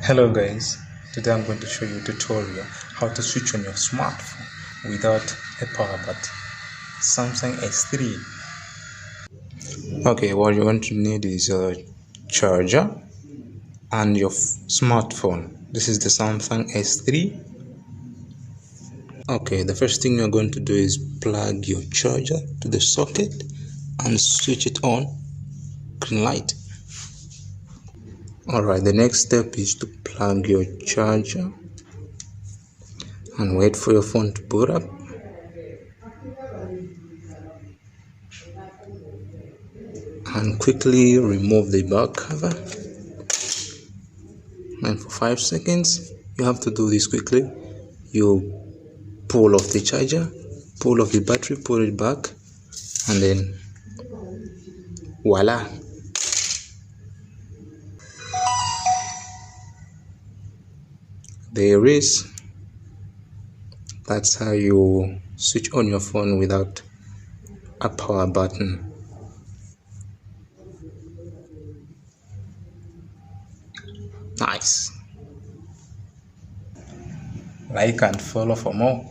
Hello guys, today I'm going to show you a tutorial how to switch on your smartphone without a power button. Samsung S3. Okay, what you're going to need is a charger and your smartphone. This is the Samsung S3. Okay, the first thing you're going to do is plug your charger to the socket and switch it on. Green light. Alright, the next step is to plug your charger and wait for your phone to boot up. And quickly remove the back cover, and for 5 seconds you have to do this quickly. You pull off the charger, pull off the battery, put it back, and then voila, there is. That's how you switch on your phone without a power button. Nice. Like and follow for more.